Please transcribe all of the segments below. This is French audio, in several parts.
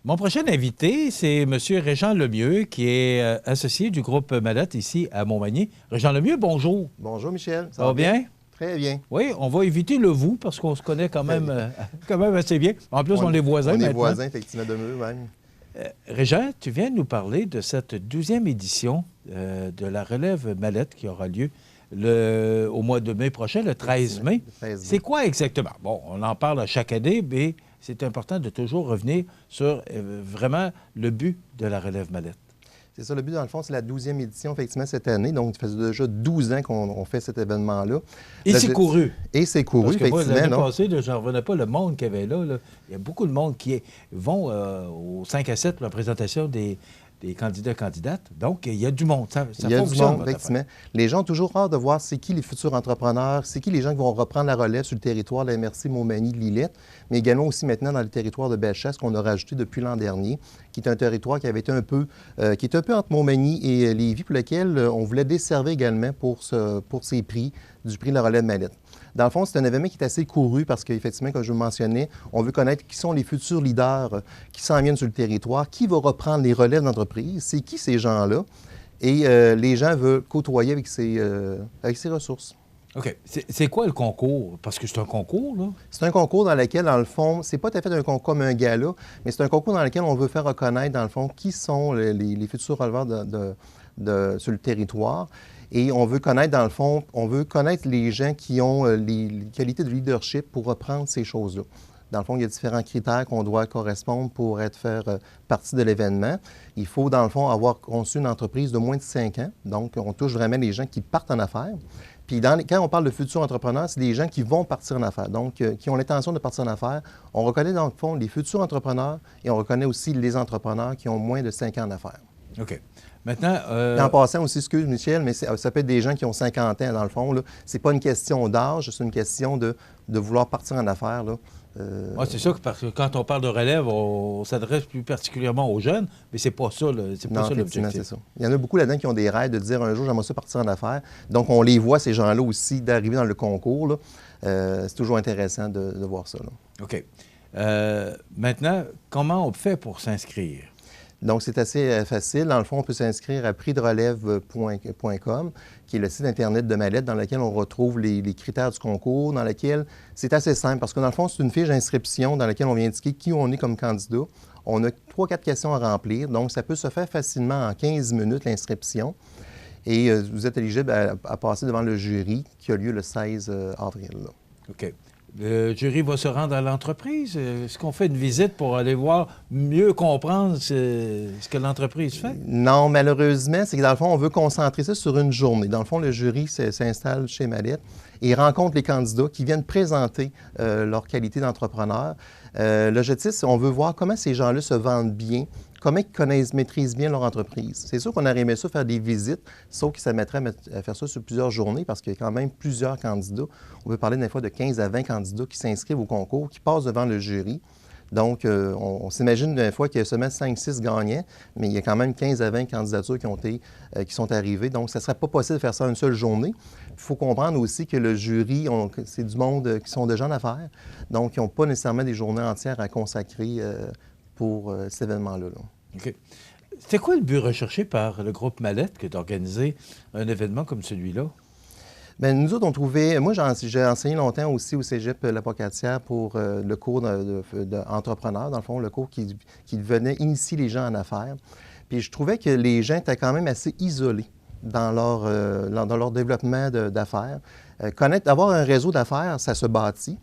Mon prochain invité, c'est M. Régent Lemieux, qui est associé du groupe Mallette ici à Montmagny. Régent Lemieux, bonjour. Bonjour, Michel. Ça va bien? Très bien. Oui, on va éviter le vous parce qu'on se connaît quand même assez bien. En plus, on est voisins maintenant. On est voisins, effectivement, de mieux même. Régent, tu viens de nous parler de cette 12e édition de la relève Mallette qui aura lieu au mois de mai prochain, le 13 mai. C'est quoi exactement? Bon, on en parle chaque année, mais c'est important de toujours revenir sur vraiment le but de la relève Mallette. C'est ça, le but, dans le fond, c'est la 12e édition, effectivement, cette année. Donc, ça faisait déjà 12 ans qu'on fait cet événement-là. Et c'est couru. Et c'est couru, parce que effectivement. L'année passée, je n'en revenais pas le monde qu'il y avait là. Il y a beaucoup de monde qui vont au 5 à 7 pour la présentation des candidats et candidates. Donc, il y a du monde. Ça il y a fonctionne, du monde, effectivement. Les gens ont toujours hâte de voir c'est qui les futurs entrepreneurs, c'est qui les gens qui vont reprendre la relève sur le territoire de la MRC Montmagny de Lillette, mais également aussi maintenant dans le territoire de Bellechasse qu'on a rajouté depuis l'an dernier, qui est un territoire qui avait été un peu, qui est un peu entre Montmagny et Lévis, pour lequel on voulait desservir également pour ces prix, du prix de la relève Mallette. Dans le fond, c'est un événement qui est assez couru parce qu'effectivement, comme je vous mentionnais, on veut connaître qui sont les futurs leaders qui s'en viennent sur le territoire, qui va reprendre les relèves d'entreprise, c'est qui ces gens-là, et les gens veulent côtoyer avec ces ressources. OK. C'est quoi le concours? Parce que c'est un concours, là? C'est un concours dans lequel, dans le fond, c'est pas tout à fait un concours comme un gala, mais c'est un concours dans lequel on veut faire reconnaître, dans le fond, qui sont les futurs releveurs sur le territoire. Et on veut connaître, dans le fond, on veut connaître les gens qui ont les qualités de leadership pour reprendre ces choses-là. Dans le fond, il y a différents critères qu'on doit correspondre pour faire partie de l'événement. Il faut, dans le fond, avoir conçu une entreprise de moins de 5 ans. Donc, on touche vraiment les gens qui partent en affaires. Puis, quand on parle de futurs entrepreneurs, c'est des gens qui vont partir en affaires, donc qui ont l'intention de partir en affaires. On reconnaît, dans le fond, les futurs entrepreneurs et on reconnaît aussi les entrepreneurs qui ont moins de 5 ans en affaires. OK. Maintenant, en passant aussi, excuse Michel, mais ça peut être des gens qui ont 50 ans, dans le fond. Ce n'est pas une question d'âge, c'est une question de vouloir partir en affaires. C'est ça, parce que quand on parle de relève, on s'adresse plus particulièrement aux jeunes, mais c'est pas ça, c'est pas ça l'objectif. C'est ça. Il y en a beaucoup là-dedans qui ont des rêves de dire un jour, j'aimerais ça partir en affaires. Donc, on les voit, ces gens-là aussi, d'arriver dans le concours. C'est toujours intéressant de voir ça. Là. OK. Maintenant, comment on fait pour s'inscrire? Donc, c'est assez facile. Dans le fond, on peut s'inscrire à prixderelève.com, qui est le site Internet de Mallette, dans lequel on retrouve les critères du concours, dans lequel c'est assez simple, parce que dans le fond, c'est une fiche d'inscription dans laquelle on vient indiquer qui on est comme candidat. On a 3-4 questions à remplir, donc ça peut se faire facilement en 15 minutes, l'inscription. Et vous êtes éligible à passer devant le jury qui a lieu le 16 avril. Là. OK. Le jury va se rendre à l'entreprise? Est-ce qu'on fait une visite pour aller voir, mieux comprendre ce que l'entreprise fait? Non, malheureusement, c'est que dans le fond, on veut concentrer ça sur une journée. Dans le fond, le jury s'installe chez Mallette et rencontre les candidats qui viennent présenter leur qualité d'entrepreneur. L'objectif, c'est on veut voir comment ces gens-là se vendent bien, comment ils maîtrisent bien leur entreprise. C'est sûr qu'on aurait aimé ça faire des visites, sauf que ça mettrait à faire ça sur plusieurs journées parce qu'il y a quand même plusieurs candidats. On peut parler des fois de 15 à 20 candidats qui s'inscrivent au concours, qui passent devant le jury. Donc, on s'imagine des fois qu'il y a seulement 5-6 gagnants, mais il y a quand même 15 à 20 candidatures qui sont arrivées. Donc, ça ne serait pas possible de faire ça en une seule journée. Il faut comprendre aussi que le jury, c'est du monde qui sont déjà en affaires. Donc, ils n'ont pas nécessairement des journées entières à consacrer pour cet événement-là. Là. OK. C'est quoi le but recherché par le groupe Mallette que d'organiser un événement comme celui-là? Bien, nous autres, on trouvait... Moi, j'ai enseigné longtemps aussi au cégep La Pocatière pour le cours d'entrepreneur, dans le fond, le cours qui venait initier les gens en affaires. Puis je trouvais que les gens étaient quand même assez isolés dans leur développement d'affaires. Avoir un réseau d'affaires, ça se bâtit.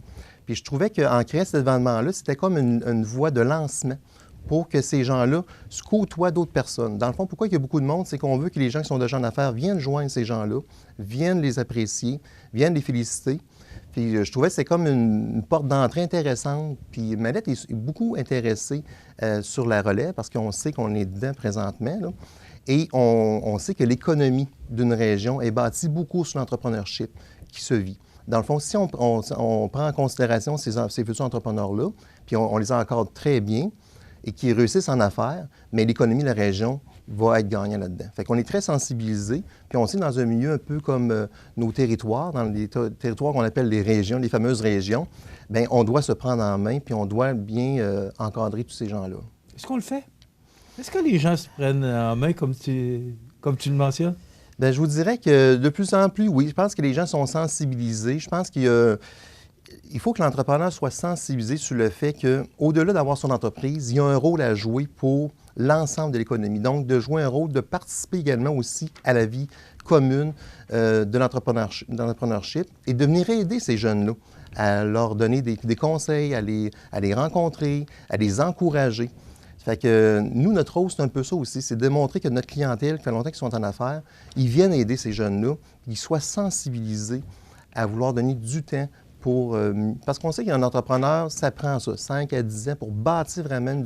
Puis je trouvais qu'en créant cet événement-là, c'était comme une voie de lancement pour que ces gens-là se côtoient d'autres personnes. Dans le fond, pourquoi il y a beaucoup de monde, c'est qu'on veut que les gens qui sont déjà en affaires viennent joindre ces gens-là, viennent les apprécier, viennent les féliciter. Puis je trouvais que c'est comme une porte d'entrée intéressante. Puis Mallette est beaucoup intéressée sur la relève parce qu'on sait qu'on est dedans présentement. Là. Et on sait que l'économie d'une région est bâtie beaucoup sur l'entrepreneurship qui se vit. Dans le fond, si on prend en considération ces futurs entrepreneurs-là, puis on les encadre très bien, et qui réussissent en affaires, mais l'économie de la région va être gagnante là-dedans. Fait qu'on est très sensibilisés, puis on sait dans un milieu un peu comme nos territoires, dans les territoires qu'on appelle les régions, les fameuses régions, bien, on doit se prendre en main, puis on doit bien encadrer tous ces gens-là. Est-ce qu'on le fait? Est-ce que les gens se prennent en main comme tu le mentionnes? Bien, je vous dirais que de plus en plus, oui. Je pense que les gens sont sensibilisés. Je pense qu'il faut que l'entrepreneur soit sensibilisé sur le fait qu'au-delà d'avoir son entreprise, il y a un rôle à jouer pour l'ensemble de l'économie. Donc, de jouer un rôle, de participer également aussi à la vie commune de l'entrepreneurship et de venir aider ces jeunes-là à leur donner des conseils, à les rencontrer, à les encourager. Fait que nous, notre rôle, c'est un peu ça aussi, c'est de démontrer que notre clientèle, qui fait longtemps qu'ils sont en affaires, ils viennent aider ces jeunes-là, qu'ils soient sensibilisés à vouloir donner du temps pour... parce qu'on sait qu'un entrepreneur, ça prend ça, 5 à 10 ans pour bâtir vraiment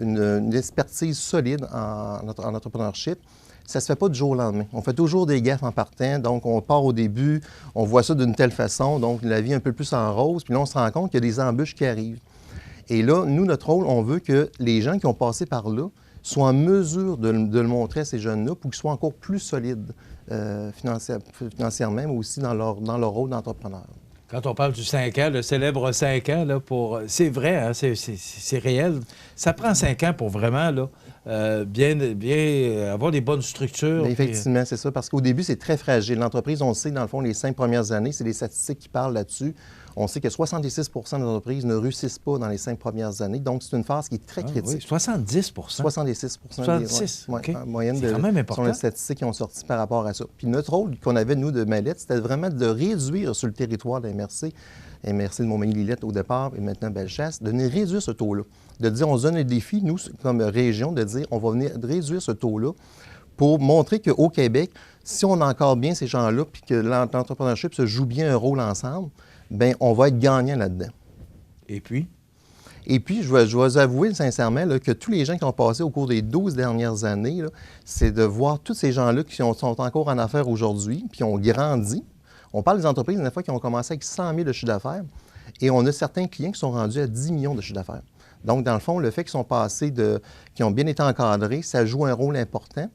une expertise solide en entrepreneurship. Ça ne se fait pas du jour au lendemain. On fait toujours des gaffes en partant, donc on part au début, on voit ça d'une telle façon, donc la vie un peu plus en rose, puis là, on se rend compte qu'il y a des embûches qui arrivent. Et là, nous, notre rôle, on veut que les gens qui ont passé par là soient en mesure de le montrer à ces jeunes-là pour qu'ils soient encore plus solides financièrement, mais aussi dans leur rôle d'entrepreneur. Quand on parle du 5 ans, le célèbre 5 ans, là, c'est vrai, hein, c'est réel. Ça prend 5 ans pour vraiment là, bien avoir des bonnes structures. Bien, effectivement, c'est ça, parce qu'au début, c'est très fragile. L'entreprise, on le sait, dans le fond, les 5 premières années, c'est des statistiques qui parlent là-dessus. On sait que 66 des entreprises ne réussissent pas dans les 5 premières années. Donc, c'est une phase qui est très critique. Oui, 70 66 70 OK. En moyenne, c'est quand même important. Ce sont les statistiques qui ont sorti par rapport à ça. Puis notre rôle qu'on avait, nous, de Mallette, c'était vraiment de réduire sur le territoire de la MRC de Montmagny-Lillette au départ et maintenant Bellechasse, de venir réduire ce taux-là. De dire, on se donne le défi, nous, comme région, de dire, on va venir réduire ce taux-là pour montrer qu'au Québec, si on encadre bien ces gens-là puis que l'entrepreneurship se joue bien un rôle ensemble, bien, on va être gagnant là-dedans. Et puis? Et puis, je vais vous avouer sincèrement là, que tous les gens qui ont passé au cours des 12 dernières années, c'est de voir tous ces gens-là qui sont encore en affaires aujourd'hui, puis ont grandi. On parle des entreprises, des fois, qui ont commencé avec 100 000 de chiffre d'affaires, et on a certains clients qui sont rendus à 10 millions de chiffre d'affaires. Donc, dans le fond, le fait qu'ils sont passés qui ont bien été encadrés, ça joue un rôle important.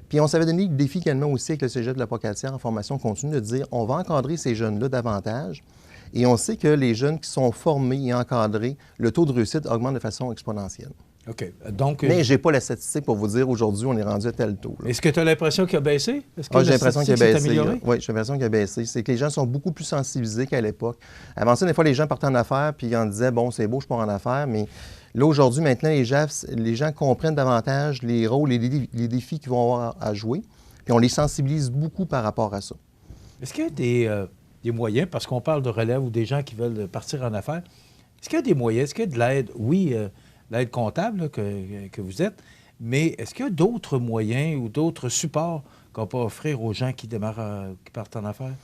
Puis on s'avait donné le défi également aussi avec le Cégep de l'Apocatière en formation continue de dire on va encadrer ces jeunes-là davantage. Et on sait que les jeunes qui sont formés et encadrés, le taux de réussite augmente de façon exponentielle. OK. Donc, mais je n'ai pas la statistique pour vous dire aujourd'hui, on est rendu à tel taux. Est-ce que tu as l'impression qu'il a baissé? J'ai l'impression qu'il a baissé. Oui, j'ai l'impression qu'il a baissé. C'est que les gens sont beaucoup plus sensibilisés qu'à l'époque. Avant ça, des fois, les gens partaient en affaires puis ils en disaient bon, c'est beau, je pars en affaires, mais là, aujourd'hui, maintenant, les gens comprennent davantage les rôles et les défis qu'ils vont avoir à jouer. Puis on les sensibilise beaucoup par rapport à ça. Est-ce qu'il y a des moyens, parce qu'on parle de relève ou des gens qui veulent partir en affaires, est-ce qu'il y a des moyens, est-ce qu'il y a de l'aide? Oui, l'aide comptable là, que vous êtes, mais est-ce qu'il y a d'autres moyens ou d'autres supports qu'on peut offrir aux gens qui démarrent, qui partent en affaires?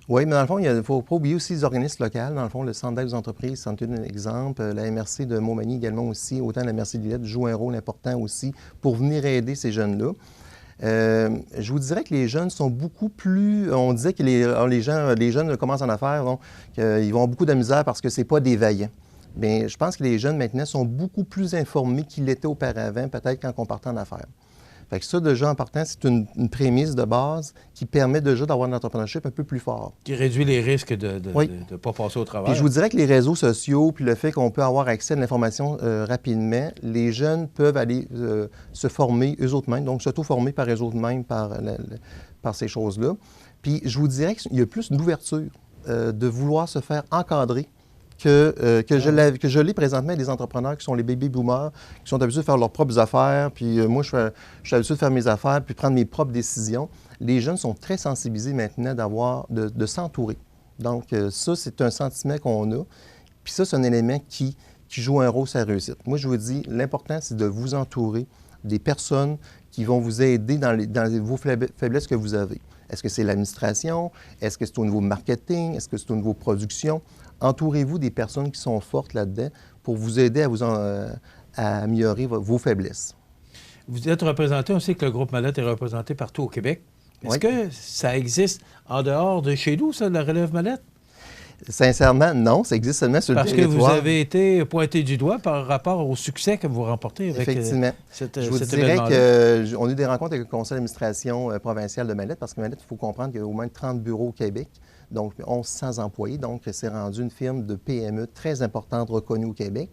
Oui, mais dans le fond, il ne faut pas oublier aussi les organismes locaux. Dans le fond, le Centre d'aide aux entreprises, c'en est un exemple. La MRC de Montmagny également aussi, autant la MRC de Lillette joue un rôle important aussi pour venir aider ces jeunes-là. Je vous dirais que les jeunes sont beaucoup plus... On disait que les jeunes commencent en affaires, donc ils vont avoir beaucoup de misère parce que ce n'est pas des vaillants. Bien, je pense que les jeunes maintenant sont beaucoup plus informés qu'ils l'étaient auparavant, peut-être quand on partait en affaires. Fait que ça, déjà, en partant, c'est une prémisse de base qui permet déjà d'avoir un entrepreneurship un peu plus fort. Qui réduit les risques de ne pas passer au travail. Puis je vous dirais que les réseaux sociaux, puis le fait qu'on peut avoir accès à l'information rapidement, les jeunes peuvent aller se former eux-mêmes, donc s'auto-former par eux-mêmes par ces choses-là. Puis je vous dirais qu'il y a plus d'ouverture de vouloir se faire encadrer que je l'ai présentement des entrepreneurs qui sont les baby boomers, qui sont habitués de faire leurs propres affaires, puis moi, je suis habitué de faire mes affaires, puis prendre mes propres décisions. Les jeunes sont très sensibilisés maintenant de s'entourer. Donc, ça, c'est un sentiment qu'on a. Puis ça, c'est un élément qui joue un rôle sur la réussite. Moi, je vous dis, l'important, c'est de vous entourer des personnes qui vont vous aider dans vos faiblesses que vous avez. Est-ce que c'est l'administration? Est-ce que c'est au niveau marketing? Est-ce que c'est au niveau production? Entourez-vous des personnes qui sont fortes là-dedans pour vous aider à améliorer vos faiblesses. Vous êtes représenté, on sait que le groupe Mallette est représenté partout au Québec. Est-ce que ça existe en dehors de chez nous, ça, la relève Mallette? Sincèrement, non. Ça existe seulement sur le territoire. Parce que vous avez été pointé du doigt par rapport au succès que vous remportez avec Effectivement. Je vous dirais qu'on a eu des rencontres avec le conseil d'administration provincial de Mallette, parce que Mallette, il faut comprendre qu'il y a au moins 30 bureaux au Québec, donc 1100 employés. Donc, c'est rendu une firme de PME très importante, reconnue au Québec.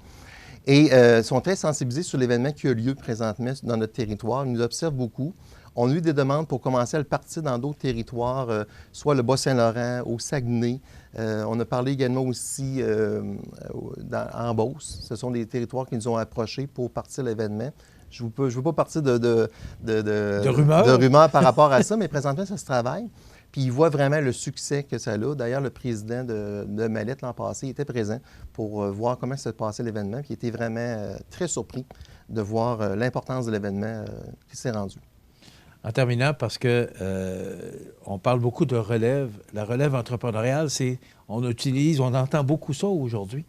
Et sont très sensibilisés sur l'événement qui a lieu présentement dans notre territoire. Ils nous observent beaucoup. On a eu des demandes pour commencer à le partir dans d'autres territoires, soit le Bas-Saint-Laurent, au Saguenay. On a parlé également aussi en Beauce. Ce sont des territoires qui nous ont approchés pour partir l'événement. Je ne veux pas partir de rumeurs par rapport à ça, mais présentement, ça se travaille. Puis ils voient vraiment le succès que ça a. D'ailleurs, le président de Mallette l'an passé était présent pour voir comment se passait l'événement, puis il était vraiment très surpris de voir l'importance de l'événement qui s'est rendu. En terminant, parce que on parle beaucoup de relève. La relève entrepreneuriale, on entend beaucoup ça aujourd'hui.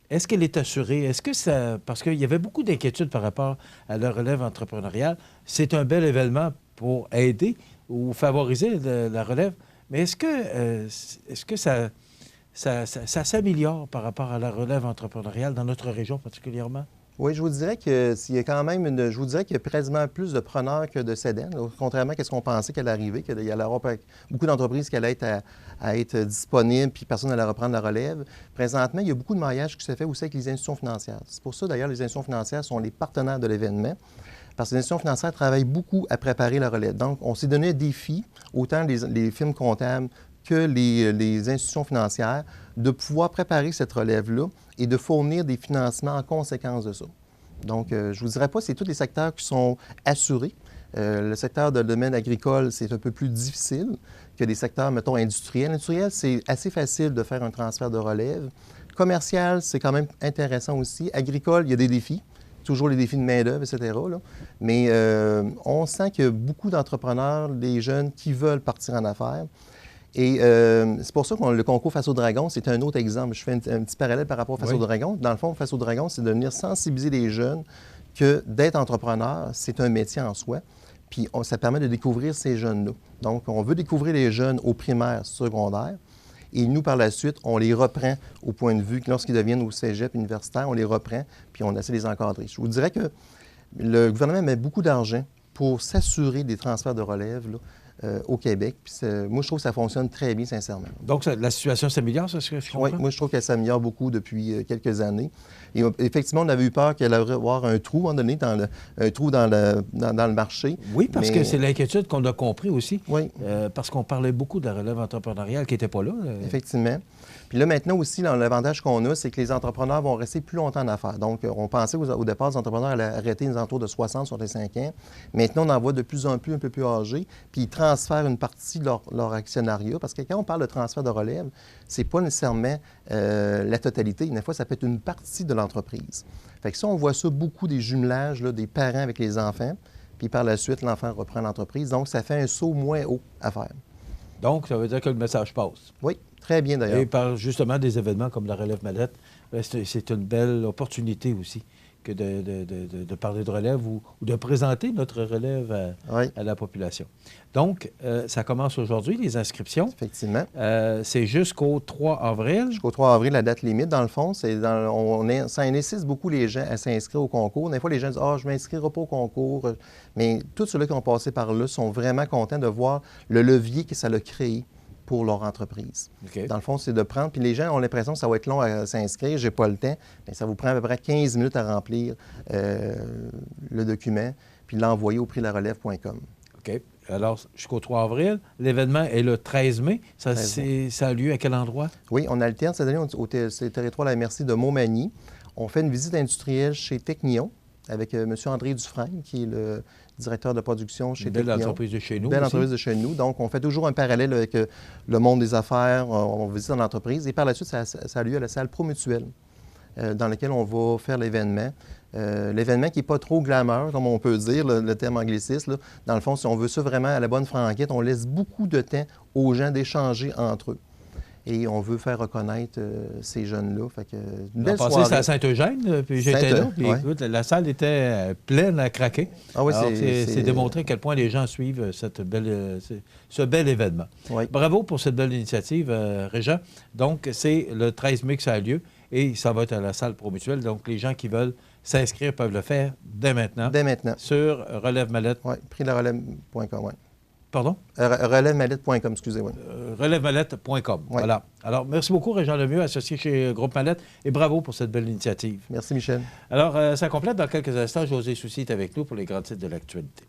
Est-ce qu'elle est assurée? Est-ce que ça... Parce qu'il y avait beaucoup d'inquiétudes par rapport à la relève entrepreneuriale. C'est un bel événement pour aider ou favoriser la relève. Mais est-ce que ça s'améliore par rapport à la relève entrepreneuriale dans notre région particulièrement? Oui, je vous dirais qu'il y a quasiment plus de preneurs que de cédants. Contrairement à ce qu'on pensait qu'elle arrivait, qu'il y allait avoir beaucoup d'entreprises qui allaient être disponibles, puis personne n'allait reprendre la relève. Présentement, il y a beaucoup de maillage qui se fait aussi avec les institutions financières. C'est pour ça, d'ailleurs, les institutions financières sont les partenaires de l'événement, parce que les institutions financières travaillent beaucoup à préparer la relève. Donc, on s'est donné un défi, autant les firmes comptables que les institutions financières, de pouvoir préparer cette relève-là et de fournir des financements en conséquence de ça. Donc, je ne vous dirais pas que c'est tous les secteurs qui sont assurés. Le secteur de domaine agricole, c'est un peu plus difficile que des secteurs, mettons, industriels. Industriel, c'est assez facile de faire un transfert de relève. Commercial, c'est quand même intéressant aussi. Agricole, il y a des défis. Toujours les défis de main-d'œuvre, etc. Là. Mais on sent qu'il y a beaucoup d'entrepreneurs, des jeunes qui veulent partir en affaires. Et c'est pour ça que le concours Face au Dragon, c'est un autre exemple. Je fais un petit parallèle par rapport à Face au Dragon. Dans le fond, Face au Dragon, c'est de venir sensibiliser les jeunes que d'être entrepreneur, c'est un métier en soi. Puis ça permet de découvrir ces jeunes-là. Donc, on veut découvrir les jeunes au primaire, secondaire. Et nous, par la suite, on les reprend au point de vue que lorsqu'ils deviennent au cégep universitaire, on les reprend, puis on essaie de les encadrer. Je vous dirais que le gouvernement met beaucoup d'argent pour s'assurer des transferts de relève là, au Québec. Puis moi, je trouve que ça fonctionne très bien, sincèrement. Donc, la situation s'améliore, c'est ce que je comprends? Oui, moi, je trouve qu'elle s'améliore beaucoup depuis quelques années. Et effectivement, on avait eu peur qu'elle allait avoir un trou, à un moment donné, dans le marché. Oui, parce que c'est l'inquiétude qu'on a compris aussi. Oui. Parce qu'on parlait beaucoup de la relève entrepreneuriale qui n'était pas là. Effectivement. Puis là, maintenant aussi, l'avantage qu'on a, c'est que les entrepreneurs vont rester plus longtemps en affaires. Donc, on pensait au départ, les entrepreneurs allaient arrêter aux alentours de 60, 65 ans. Maintenant, on en voit de plus en plus un peu plus âgés, puis ils transfèrent une partie de leur actionnariat. Parce que quand on parle de transfert de relève, c'est pas nécessairement la totalité. Des fois, ça peut être une partie de l'entreprise. Fait que ça, on voit ça beaucoup des jumelages là, des parents avec les enfants, puis par la suite, l'enfant reprend l'entreprise. Donc, ça fait un saut moins haut à faire. Donc, ça veut dire que le message passe. Oui, très bien d'ailleurs. Et par justement des événements comme la relève Mallette, c'est une belle opportunité aussi que de parler de relève ou de présenter notre relève à la population. Donc, ça commence aujourd'hui, les inscriptions. Effectivement. C'est jusqu'au 3 avril. Jusqu'au 3 avril, la date limite, dans le fond. Ça incite beaucoup les gens à s'inscrire au concours. Des fois, les gens disent « Ah, je ne m'inscrirai pas au concours ». Mais tous ceux-là qui ont passé par là sont vraiment contents de voir le levier que ça a créé pour leur entreprise. Okay. Dans le fond, c'est de prendre... Puis les gens ont l'impression que ça va être long à s'inscrire, j'ai pas le temps. Bien, ça vous prend à peu près 15 minutes à remplir le document, puis l'envoyer au prixlarelève.com. OK. Alors, jusqu'au 3 avril. L'événement est le 13 mai. Ça a lieu à quel endroit? Oui, on alterne cette année au territoire de la MRC de Montmagny. On fait une visite industrielle chez Technion avec M. André Dufresne, qui est le directeur de production chez Technion. Belle entreprise de chez nous. Belle entreprise de chez nous. Donc, on fait toujours un parallèle avec le monde des affaires. On visite l'entreprise. Et par la suite, ça a lieu à la salle Promutuelle, dans laquelle on va faire l'événement. L'événement qui n'est pas trop glamour, comme on peut dire, le terme angliciste. Là. Dans le fond, si on veut ça vraiment à la bonne franquette, on laisse beaucoup de temps aux gens d'échanger entre eux. Et on veut faire reconnaître ces jeunes-là. Fait que, une belle soirée. C'était à Saint-Eugène, puis j'étais là. Puis écoute, la salle était pleine à craquer. Ah oui, c'est démontré à quel point les gens suivent ce bel événement. Oui. Bravo pour cette belle initiative, Régent. Donc, c'est le 13 mai que ça a lieu et ça va être à la salle Promutuelle. Donc, les gens qui veulent s'inscrire peuvent le faire dès maintenant. Dès maintenant. Sur Relève Mallette. Oui, prixlarelève.com, oui. Pardon? Relèvemallette.com, excusez-moi. Relèvemallette.com. Ouais. Voilà. Alors, merci beaucoup, Régent Lemieux, associé chez Groupe Mallette, et bravo pour cette belle initiative. Merci, Michel. Alors, ça complète dans quelques instants. José Soucy est avec nous pour les grands titres de l'actualité.